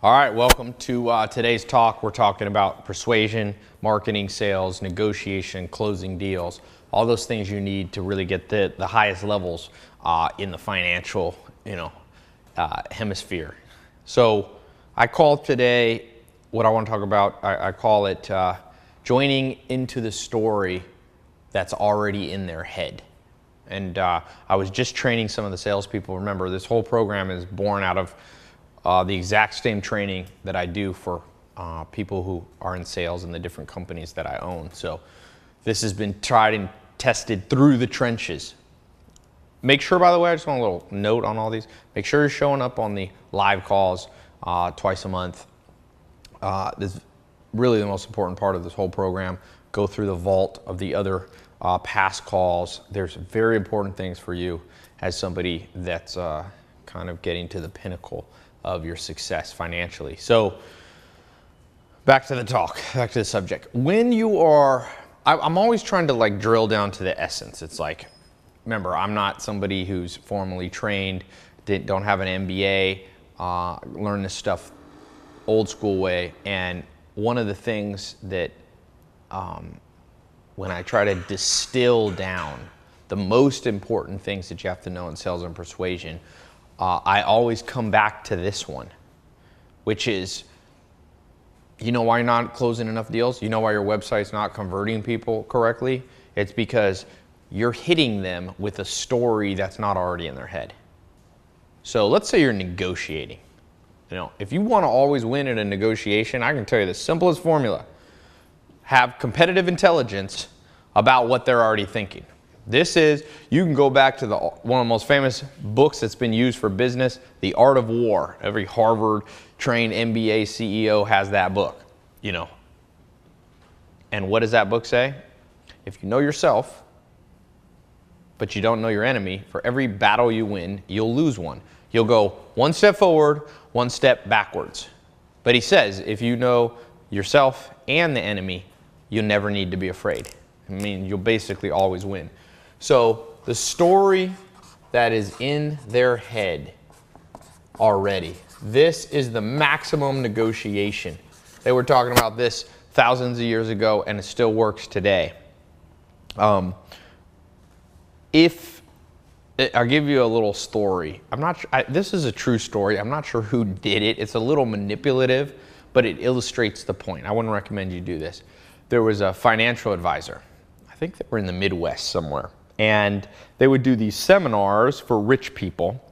All right, welcome to today's talk. We're talking about persuasion, marketing, sales, negotiation, closing deals, all those things you need to really get the highest levels in the financial, hemisphere. So I call today what I want to talk about, I call it joining into the story that's already in their head. And I was just training some of the salespeople. Remember, this whole program is born out of the exact same training that I do for people who are in sales in the different companies that I own. So this has been tried and tested through the trenches. Make sure, by the way, I just want a little note on all these. Make sure you're showing up on the live calls twice a month. This is really the most important part of this whole program. Go through the vault of the other past calls. There's very important things for you as somebody that's kind of getting to the pinnacle of your success financially. So back to the talk, back to the subject. When you are, I'm always trying to like drill down to the essence. It's like, remember, I'm not somebody who's formally trained, don't have an MBA, learn this stuff old school way. And one of the things that when I try to distill down the most important things that you have to know in sales and persuasion, I always come back to this one, which is, you know why you're not closing enough deals? You know why your website's not converting people correctly? It's because you're hitting them with a story that's not already in their head. So let's say you're negotiating. If you want to always win in a negotiation, I can tell you the simplest formula. Have competitive intelligence about what they're already thinking. This is, you can go back to one of the most famous books that's been used for business, The Art of War. Every Harvard-trained MBA CEO has that book, And what does that book say? If you know yourself, but you don't know your enemy, for every battle you win, you'll lose one. You'll go one step forward, one step backwards. But he says, if you know yourself and the enemy, you'll never need to be afraid. You'll basically always win. So the story that is in their head already, this is the maximum negotiation. They were talking about this thousands of years ago, and it still works today. I'll give you a little story. This is a true story. I'm not sure who did it. It's a little manipulative, but it illustrates the point. I wouldn't recommend you do this. There was a financial advisor. I think they were in the Midwest somewhere. And they would do these seminars for rich people.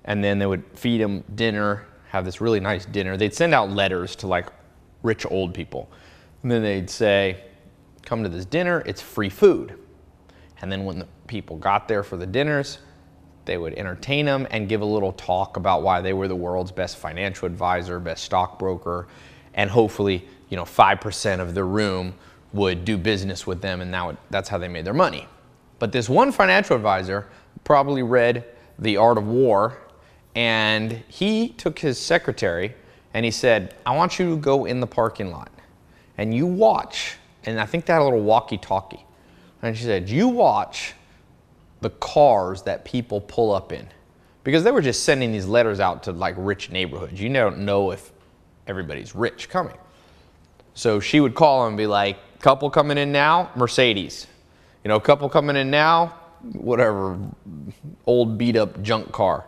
And then they would feed them dinner, have this really nice dinner. They'd send out letters to like rich old people. And then they'd say, come to this dinner, it's free food. And then when the people got there for the dinners, they would entertain them and give a little talk about why they were the world's best financial advisor, best stockbroker, and hopefully, 5% of the room would do business with them, and that's how they made their money. But this one financial advisor probably read The Art of War, and he took his secretary and he said, I want you to go in the parking lot and you watch, and I think they had a little walkie-talkie. And she said, you watch the cars that people pull up in. Because they were just sending these letters out to like rich neighborhoods. You don't know if everybody's rich coming. So she would call them and be like, couple coming in now, Mercedes. Couple coming in now, whatever, old beat up junk car.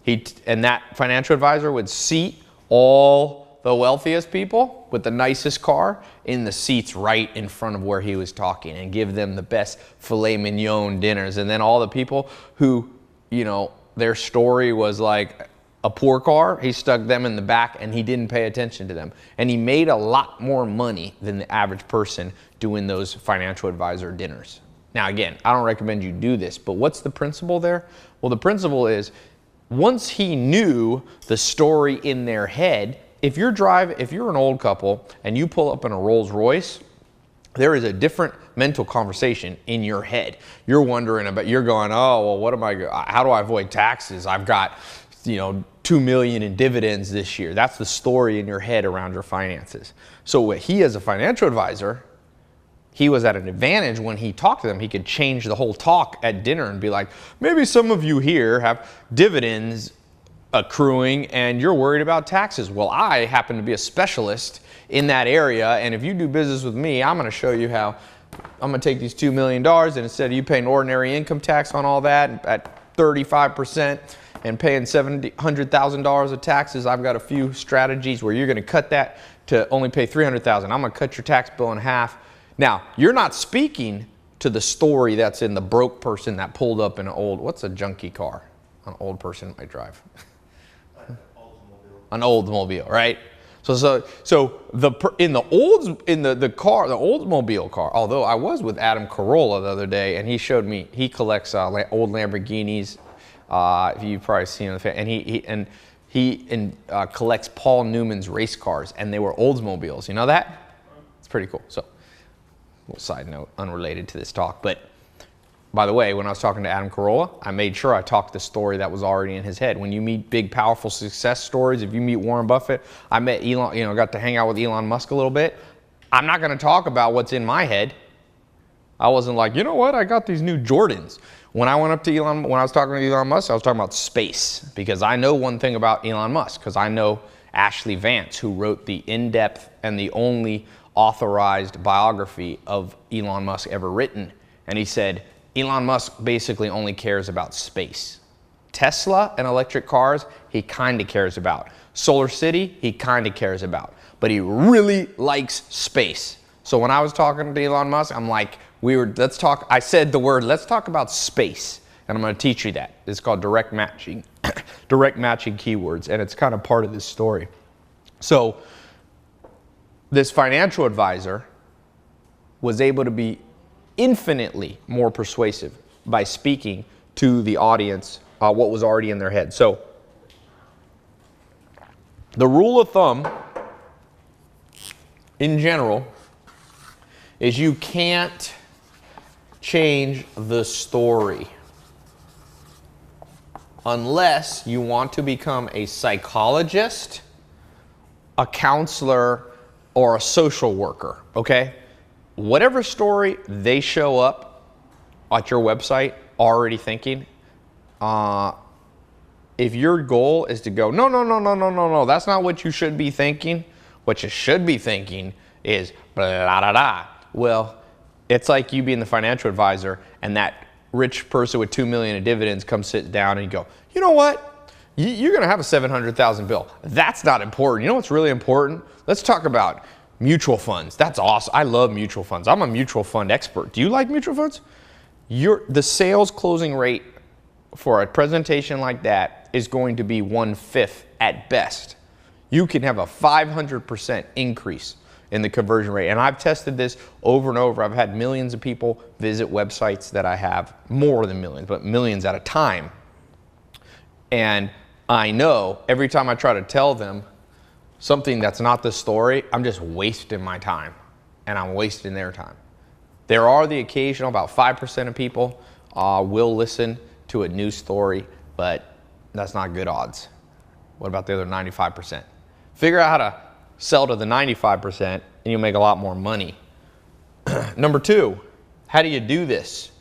And that financial advisor would seat all the wealthiest people with the nicest car in the seats right in front of where he was talking and give them the best filet mignon dinners. And then all the people who, their story was like a poor car, he stuck them in the back and he didn't pay attention to them. And he made a lot more money than the average person doing those financial advisor dinners. Now again, I don't recommend you do this, but what's the principle there? Well, the principle is once he knew the story in their head, if you're an old couple and you pull up in a Rolls Royce, there is a different mental conversation in your head. You're wondering about, you're going, oh, well, how do I avoid taxes? I've got, $2 million in dividends this year. That's the story in your head around your finances. So he, as a financial advisor, he was at an advantage when he talked to them. He could change the whole talk at dinner and be like, maybe some of you here have dividends accruing and you're worried about taxes. Well, I happen to be a specialist in that area, and if you do business with me, I'm going to show you how I'm going to take these $2 million, and instead of you paying ordinary income tax on all that at 35% and paying $700,000 of taxes, I've got a few strategies where you're going to cut that to only pay $300,000. I'm going to cut your tax bill in half. Now, you're not speaking to the story that's in the broke person that pulled up in an old, what's a junky car? An old person might drive. An Oldsmobile, right? So the Oldsmobile car. Although I was with Adam Carolla the other day, and he showed me he collects old Lamborghinis. You've probably seen him, and he collects Paul Newman's race cars, and they were Oldsmobiles. You know that? It's pretty cool. So, little side note, unrelated to this talk, but. By the way, when I was talking to Adam Carolla, I made sure I talked the story that was already in his head. When you meet big, powerful success stories, if you meet Warren Buffett, I met Elon, got to hang out with Elon Musk a little bit. I'm not going to talk about what's in my head. I wasn't like, you know what, I got these new Jordans. When I went up to Elon, when I was talking to Elon Musk, I was talking about space, because I know one thing about Elon Musk, because I know Ashley Vance, who wrote the in-depth and the only authorized biography of Elon Musk ever written. And he said, Elon Musk basically only cares about space. Tesla and electric cars, he kind of cares about. Solar City, he kind of cares about. But he really likes space. So when I was talking to Elon Musk, I'm like, I said the word, let's talk about space. And I'm going to teach you that. It's called direct matching, direct matching keywords. And it's kind of part of this story. So this financial advisor was able to be infinitely more persuasive by speaking to the audience what was already in their head. So the rule of thumb in general is you can't change the story unless you want to become a psychologist, a counselor, or a social worker, okay? Whatever story they show up at your website already thinking, if your goal is to go, no, that's not what you should be thinking. What you should be thinking is blah, blah, blah. Well, it's like you being the financial advisor and that rich person with $2 million in dividends comes sit down and you go, you know what? You're going to have a $700,000 bill. That's not important. You know what's really important? Let's talk about mutual funds. That's awesome. I love mutual funds. I'm a mutual fund expert. Do you like mutual funds? The sales closing rate for a presentation like that is going to be 1/5 at best. You can have a 500% increase in the conversion rate. And I've tested this over and over. I've had millions of people visit websites that I have, more than millions, but millions at a time. And I know every time I try to tell them something that's not the story, I'm just wasting my time, and I'm wasting their time. There are the occasional, about 5% of people will listen to a news story, but that's not good odds. What about the other 95%? Figure out how to sell to the 95% and you'll make a lot more money. Number two, how do you do this?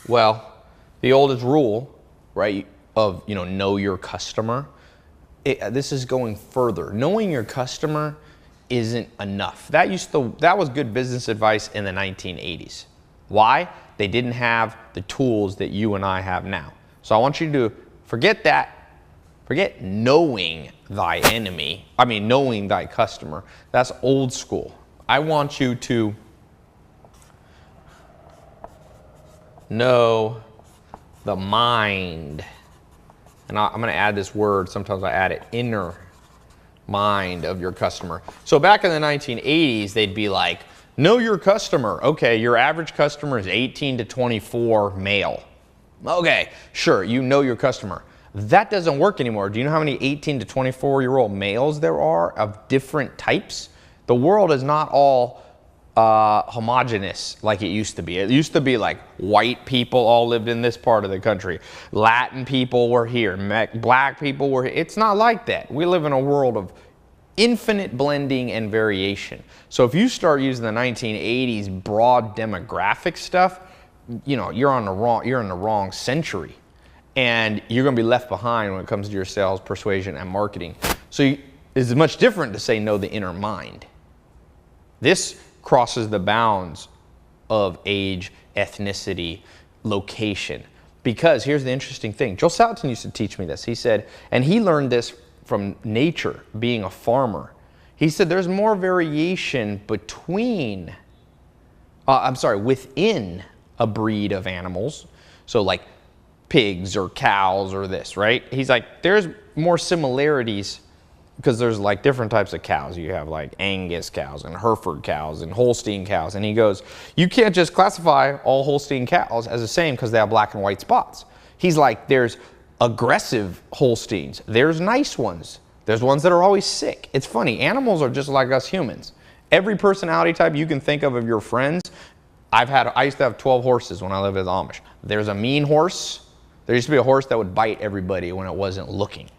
Well, the oldest rule, right, of know your customer. This is going further. Knowing your customer isn't enough. That was good business advice in the 1980s. Why? They didn't have the tools that you and I have now. So I want you to forget that. Forget knowing thy enemy. Knowing thy customer. That's old school. I want you to know the mind. And I'm going to add this word, sometimes I add it, inner mind of your customer. So back in the 1980s, they'd be like, know your customer. Okay, your average customer is 18 to 24 male. Okay, sure, you know your customer. That doesn't work anymore. Do you know how many 18 to 24-year-old males there are of different types? The world is not all homogenous like it used to be. It used to be like white people all lived in this part of the country. Latin people were here. Black people were here. It's not like that. We live in a world of infinite blending and variation. So if you start using the 1980s broad demographic stuff, you're in the wrong century. and you're going to be left behind when it comes to your sales, persuasion, and marketing. So it's much different to say know the inner mind. This crosses the bounds of age, ethnicity, location. Because here's the interesting thing. Joel Salatin used to teach me this. He said, and he learned this from nature, being a farmer. He said there's more variation within a breed of animals. So like pigs or cows or this, right? He's like, there's more similarities because there's like different types of cows. You have like Angus cows and Hereford cows and Holstein cows. And he goes, you can't just classify all Holstein cows as the same because they have black and white spots. He's like, there's aggressive Holsteins. There's nice ones. There's ones that are always sick. It's funny. Animals are just like us humans. Every personality type you can think of your friends. I used to have 12 horses when I lived in the Amish. There's a mean horse. There used to be a horse that would bite everybody when it wasn't looking.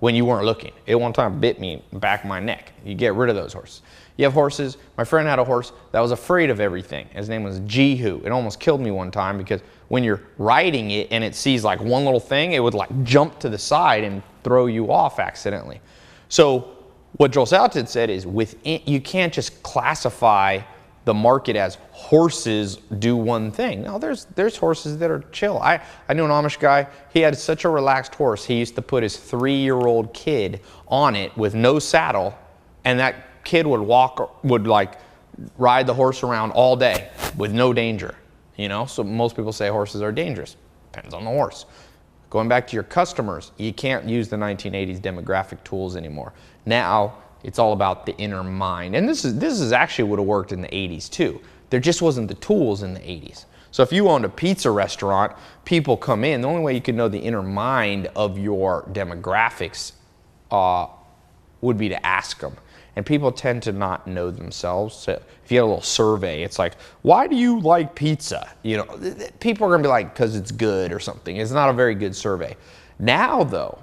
When you weren't looking. It one time bit me in the back of my neck. You get rid of those horses. You have horses. My friend had a horse that was afraid of everything. His name was Jehu. It almost killed me one time because when you're riding it and it sees like one little thing, it would like jump to the side and throw you off accidentally. So what Joel Salatin said is you can't just classify the market as horses do one thing. No, there's horses that are chill. I knew an Amish guy. He had such a relaxed horse. He used to put his 3-year-old kid on it with no saddle, and that kid would like ride the horse around all day with no danger. You know, so most people say horses are dangerous. Depends on the horse. Going back to your customers, you can't use the 1980s demographic tools anymore. Now it's all about the inner mind. And this is actually would have worked in the 80s too. There just wasn't the tools in the 80s. So if you owned a pizza restaurant, people come in, the only way you can know the inner mind of your demographics would be to ask them. And people tend to not know themselves. So if you had a little survey, it's like, why do you like pizza? You know, people are gonna be like, because it's good or something. It's not a very good survey. Now though,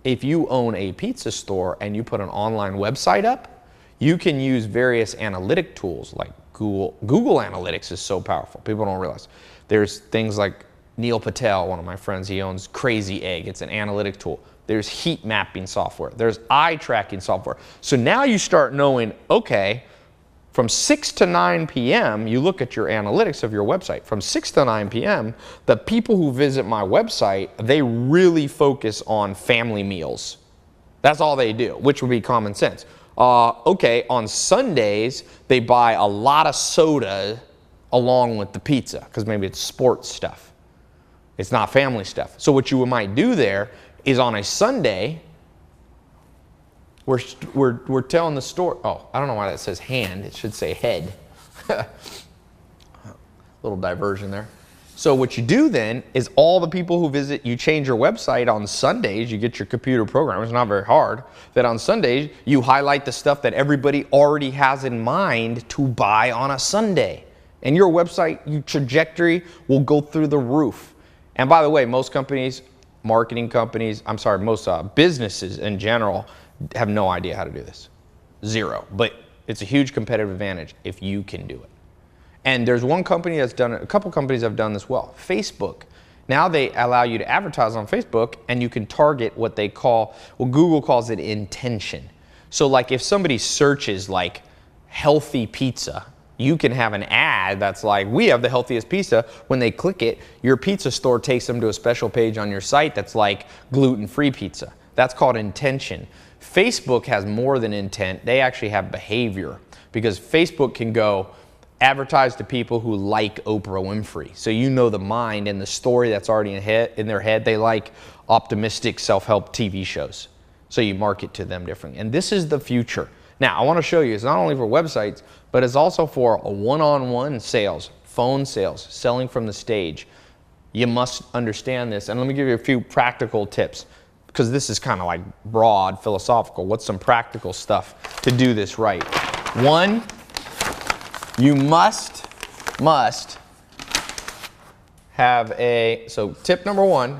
if you own a pizza store and you put an online website up, you can use various analytic tools like Google. Google Analytics is so powerful. People don't realize. There's things like Neil Patel, one of my friends, he owns Crazy Egg. It's an analytic tool. There's heat mapping software. There's eye tracking software. So now you start knowing, okay, from 6 to 9 p.m., you look at your analytics of your website. From 6 to 9 p.m., the people who visit my website, they really focus on family meals. That's all they do, which would be common sense. Okay, on Sundays, they buy a lot of soda along with the pizza, because maybe it's sports stuff. It's not family stuff. So what you might do there is on a Sunday, we're telling the story. Oh, I don't know why that says hand. It should say head. Little diversion there. So what you do then is all the people who visit, you change your website on Sundays, you get your computer program, it's not very hard, that on Sundays you highlight the stuff that everybody already has in mind to buy on a Sunday. And your website, your trajectory will go through the roof. And by the way, most companies, marketing companies, most businesses in general have no idea how to do this. Zero. But it's a huge competitive advantage if you can do it. And there's one company that's done it, a couple companies have done this well. Facebook. Now they allow you to advertise on Facebook and you can target what they call, well, Google calls it intention. So like if somebody searches like healthy pizza, you can have an ad that's like, we have the healthiest pizza. When they click it, your pizza store takes them to a special page on your site that's like gluten-free pizza. That's called intention. Facebook has more than intent. They actually have behavior, because Facebook can go advertise to people who like Oprah Winfrey. So you know the mind and the story that's already in their head. They like optimistic self-help TV shows. So you market to them differently. And this is the future. Now, I want to show you, it's not only for websites, but it's also for a one-on-one sales, phone sales, selling from the stage. You must understand this. And let me give you a few practical tips, because this is kind of like broad, philosophical. What's some practical stuff to do this right? One, you must have so tip number one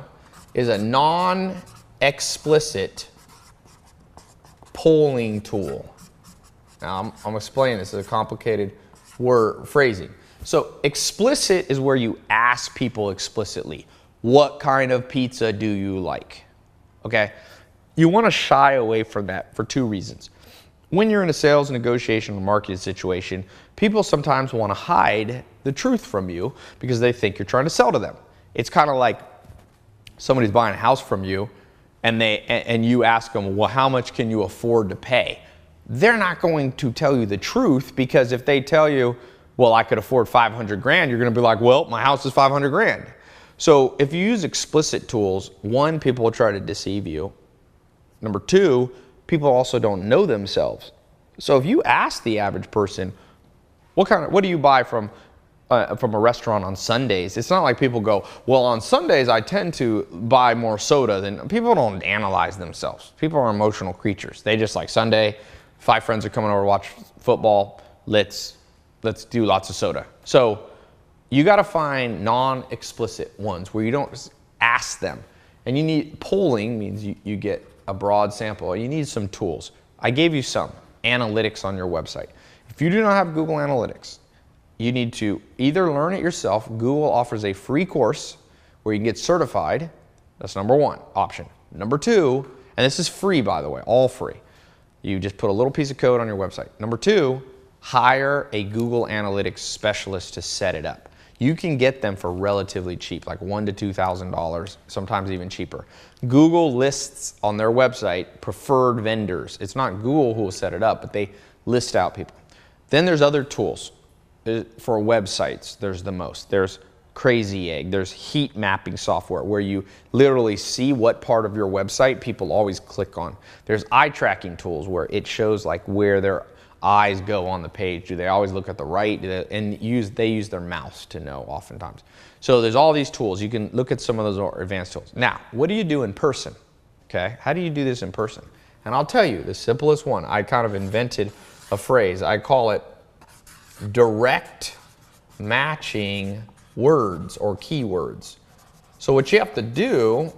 is a non-explicit polling tool. Now, I'm explaining this. It's a complicated word phrasing. So explicit is where you ask people explicitly, what kind of pizza do you like? Okay? You want to shy away from that for two reasons. When you're in a sales negotiation or marketing situation, people sometimes want to hide the truth from you because they think you're trying to sell to them. It's kind of like somebody's buying a house from you and you ask them, well, how much can you afford to pay? They're not going to tell you the truth, because if they tell you, well, I could afford 500 grand, you're going to be like, well, my house is 500 grand. So if you use explicit tools, one, people will try to deceive you. Number two, people also don't know themselves. So if you ask the average person, what do you buy from a restaurant on Sundays? It's not like people go, well, on Sundays I tend to buy more soda than. People don't analyze themselves. People are emotional creatures. They just like, Sunday, 5 friends are coming over to watch football. Let's do lots of soda. So you got to find non-explicit ones where you don't ask them. And you need, polling means you get a broad sample. You need some tools. I gave you some analytics on your website. If you do not have Google Analytics, you need to either learn it yourself. Google offers a free course where you can get certified. That's number one option. Number two, and this is free, by the way, all free. You just put a little piece of code on your website. Number two, hire a Google Analytics specialist to set it up. You can get them for relatively cheap, like $1,000 to $2,000, sometimes even cheaper. Google lists on their website preferred vendors. It's not Google who will set it up, but they list out people. Then there's other tools. For websites, there's the most. There's Crazy Egg. There's heat mapping software where you literally see what part of your website people always click on. There's eye tracking tools where it shows like where their eyes go on the page. Do they always look at the right? And they use their mouse to know oftentimes. So there's all these tools. You can look at some of those more advanced tools. Now, what do you do in person? Okay, how do you do this in person? And I'll tell you the simplest one. I kind of invented a phrase. I call it direct matching words or keywords. So what you have to do,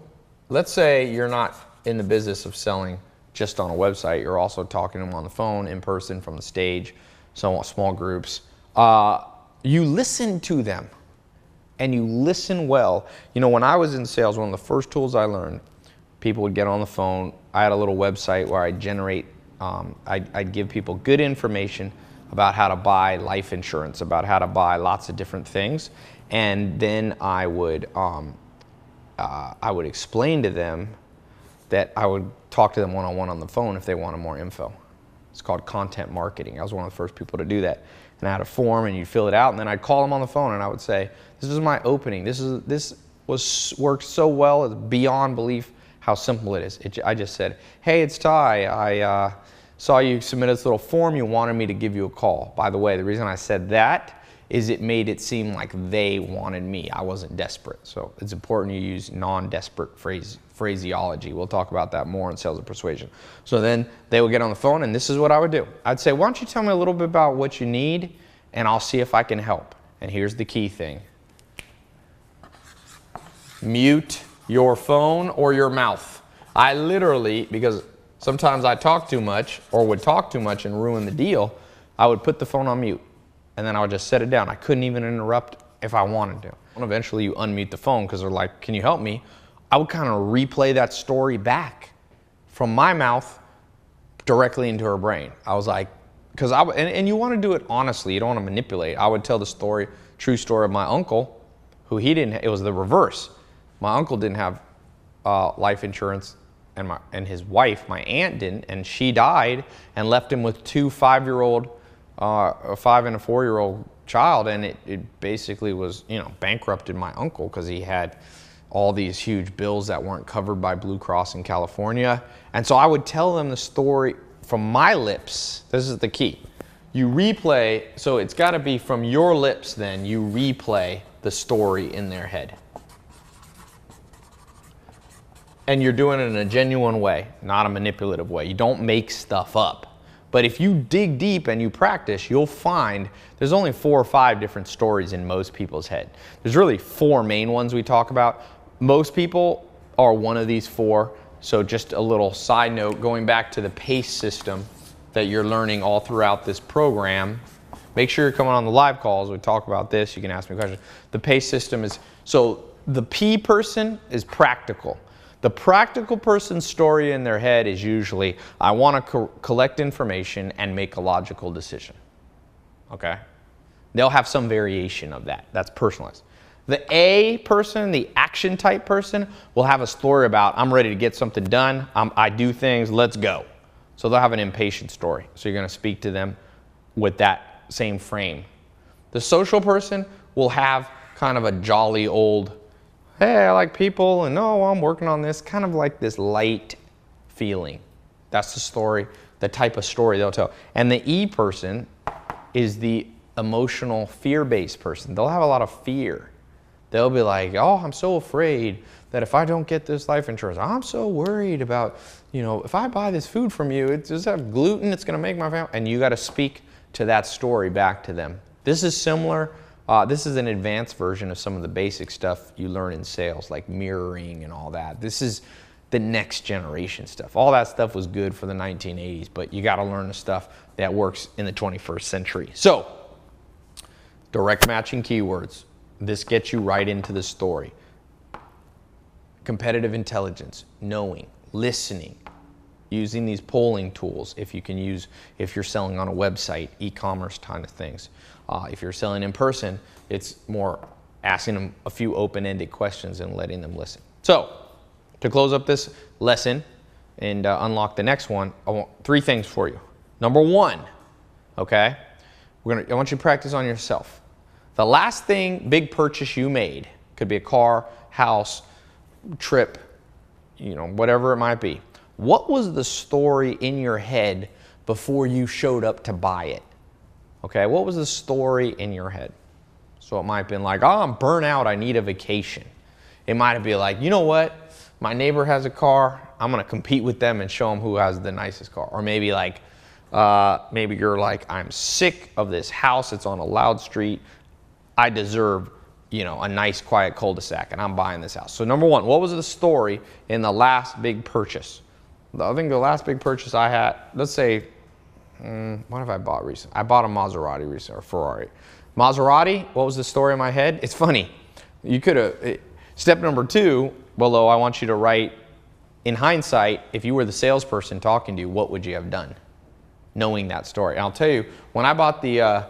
let's say you're not in the business of selling just on a website, you're also talking to them on the phone, in person, from the stage, so small groups. You listen to them, and you listen well. You know, when I was in sales, one of the first tools I learned, people would get on the phone. I had a little website where I'd generate, I'd give people good information about how to buy life insurance, about how to buy lots of different things, and then I would explain to them that I would talk to them one-on-one on the phone if they wanted more info. It's called content marketing. I was one of the first people to do that. And I had a form, and you'd fill it out, and then I'd call them on the phone, and I would say, this is my opening. This worked so well, it's beyond belief how simple it is. I just said, hey, it's Ty. I saw you submit this little form. You wanted me to give you a call. By the way, the reason I said that is it made it seem like they wanted me. I wasn't desperate. So it's important you use non-desperate phraseology. We'll talk about that more in sales and persuasion. So then they would get on the phone, and this is what I would do. I'd say, why don't you tell me a little bit about what you need, and I'll see if I can help. And here's the key thing. Mute your phone or your mouth. I literally, because sometimes I talk too much or would talk too much and ruin the deal, I would put the phone on mute. And then I would just set it down. I couldn't even interrupt if I wanted to. And eventually you unmute the phone because they're like, can you help me? I would kind of replay that story back from my mouth directly into her brain. I was like, because and you want to do it honestly. You don't want to manipulate. I would tell the story, true story of my uncle, who he didn't, it was the reverse. My uncle didn't have life insurance, and his wife, my aunt, didn't, and she died and left him with two 5-year-old, a 5 and a 4-year-old child, and it basically was, bankrupted my uncle because he had all these huge bills that weren't covered by Blue Cross in California. And so I would tell them the story from my lips. This is the key. You replay, so it's got to be from your lips then, you replay the story in their head. And you're doing it in a genuine way, not a manipulative way. You don't make stuff up. But if you dig deep and you practice, you'll find there's only 4 or 5 different stories in most people's head. There's really 4 main ones we talk about. Most people are one of these 4. So just a little side note, going back to the PACE system that you're learning all throughout this program, make sure you're coming on the live calls. We talk about this. You can ask me questions. The PACE system is, so The P person is practical. The practical person's story in their head is usually, I want to collect information and make a logical decision. Okay? They'll have some variation of that. That's personalized. The A person, the action type person, will have a story about, I'm ready to get something done. I do things, let's go. So they'll have an impatient story. So you're going to speak to them with that same frame. The social person will have kind of a jolly old, hey, I like people, and no, I'm working on this, kind of like this light feeling. That's the story, the type of story they'll tell. And the E person is the emotional fear-based person. They'll have a lot of fear. They'll be like, oh, I'm so afraid that if I don't get this life insurance, I'm so worried about, you know, if I buy this food from you, it does have gluten, it's going to make my family. And you got to speak to that story back to them. This is similar. This is an advanced version of some of the basic stuff you learn in sales, like mirroring and all that. This is the next generation stuff. All that stuff was good for the 1980s, but you got to learn the stuff that works in the 21st century. So, direct matching keywords. This gets you right into the story. Competitive intelligence, knowing, listening, using these polling tools if you're selling on a website, e-commerce kind of things. If you're selling in person, it's more asking them a few open-ended questions and letting them listen. So, to close up this lesson and unlock the next one, I want 3 things for you. Number 1, okay, I want you to practice on yourself. The last big purchase you made, could be a car, house, trip, you know, whatever it might be. What was the story in your head before you showed up to buy it? Okay, what was the story in your head? So it might have been like, oh, I'm burnt out, I need a vacation. It might have been like, you know what, my neighbor has a car, I'm gonna compete with them and show them who has the nicest car. Or maybe like, maybe you're like, I'm sick of this house, it's on a loud street, I deserve, you know, a nice quiet cul-de-sac and I'm buying this house. So number 1, what was the story in the last big purchase? I think the last big purchase I had, let's say, what have I bought recently? I bought a Maserati recently, or Ferrari. Maserati, what was the story in my head? It's funny. You could have, step number 2, below, I want you to write, in hindsight, if you were the salesperson talking to you, what would you have done? Knowing that story. And I'll tell you, when I bought the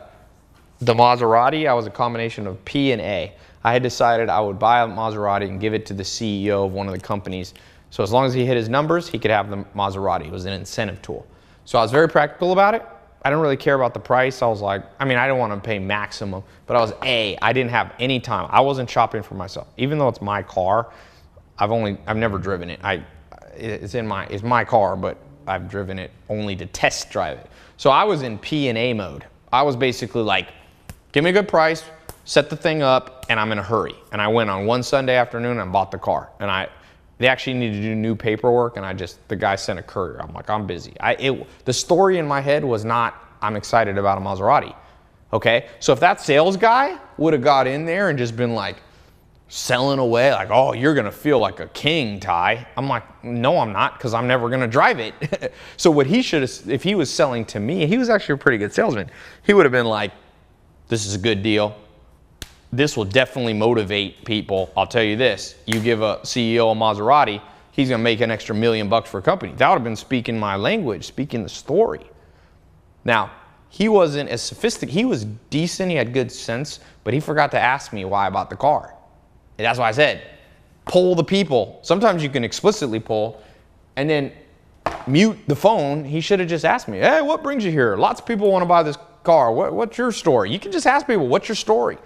Maserati, I was a combination of P and A. I had decided I would buy a Maserati and give it to the CEO of one of the companies. So as long as he hit his numbers, he could have the Maserati. It was an incentive tool. So I was very practical about it. I didn't really care about the price. I was like, I mean, I didn't want to pay maximum, but I was I didn't have any time. I wasn't shopping for myself. Even though it's my car, I've never driven it. It's my car, but I've driven it only to test drive it. So I was in P and A mode. I was basically like, give me a good price, set the thing up, and I'm in a hurry. And I went on one Sunday afternoon and bought the car. And they actually needed to do new paperwork, and the guy sent a courier. I'm like, I'm busy. The story in my head was not, I'm excited about a Maserati, okay? So if that sales guy would have got in there and just been like, selling away, like, oh, you're gonna feel like a king, Ty. I'm like, no, I'm not, because I'm never gonna drive it. So what he should have, if he was selling to me, he was actually a pretty good salesman. He would have been like, this is a good deal. This will definitely motivate people. I'll tell you this, you give a CEO a Maserati, he's gonna make an extra $1 million for a company. That would have been speaking my language, speaking the story. Now, he wasn't as sophisticated, he was decent, he had good sense, but he forgot to ask me why I bought the car. And that's why I said, poll the people. Sometimes you can explicitly poll and then mute the phone. He should have just asked me, hey, what brings you here? Lots of people want to buy this car. What's your story? You can just ask people, what's your story?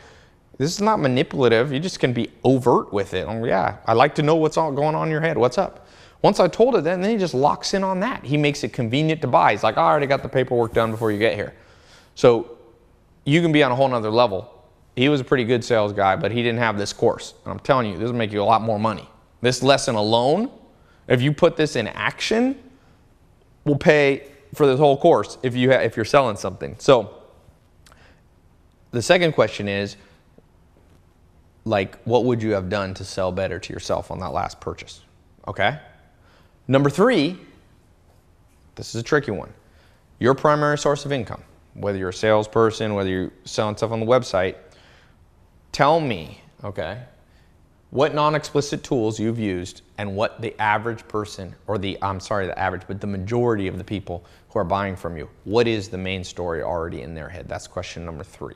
This is not manipulative. You just can be overt with it. Yeah, I like to know what's going on in your head. What's up? Once I told it, then he just locks in on that. He makes it convenient to buy. He's like, I already got the paperwork done before you get here. So you can be on a whole nother level. He was a pretty good sales guy, but he didn't have this course. And I'm telling you, this will make you a lot more money. This lesson alone, if you put this in action, will pay for this whole course if you're selling something. So the second question is, like, what would you have done to sell better to yourself on that last purchase? Okay? Number 3, this is a tricky one. Your primary source of income, whether you're a salesperson, whether you're selling stuff on the website, tell me, okay, what non-explicit tools you've used and what the average person, or the average, but the majority of the people who are buying from you, what is the main story already in their head? That's question number 3.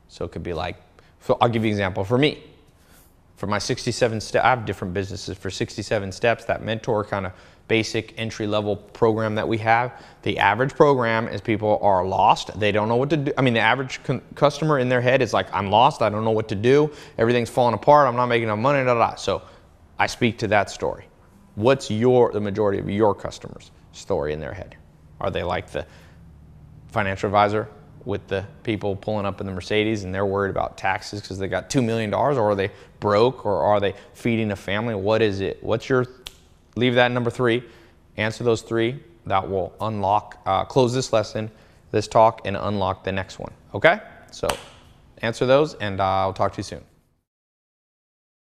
So it could be like, so I'll give you an example. For me, for my 67 steps, I have different businesses. For 67 steps, that mentor kind of basic entry-level program that we have, the average program is people are lost. They don't know what to do. I mean, the average customer in their head is like, I'm lost. I don't know what to do. Everything's falling apart. I'm not making enough money. So I speak to that story. What's the majority of your customers' story in their head? Are they like the financial advisor with the people pulling up in the Mercedes and they're worried about taxes because they got $2 million, or are they broke, or are they feeding a family? What is it? Leave that number 3. Answer those 3. That will close this lesson, this talk, and unlock the next one. Okay? So answer those, and I'll talk to you soon.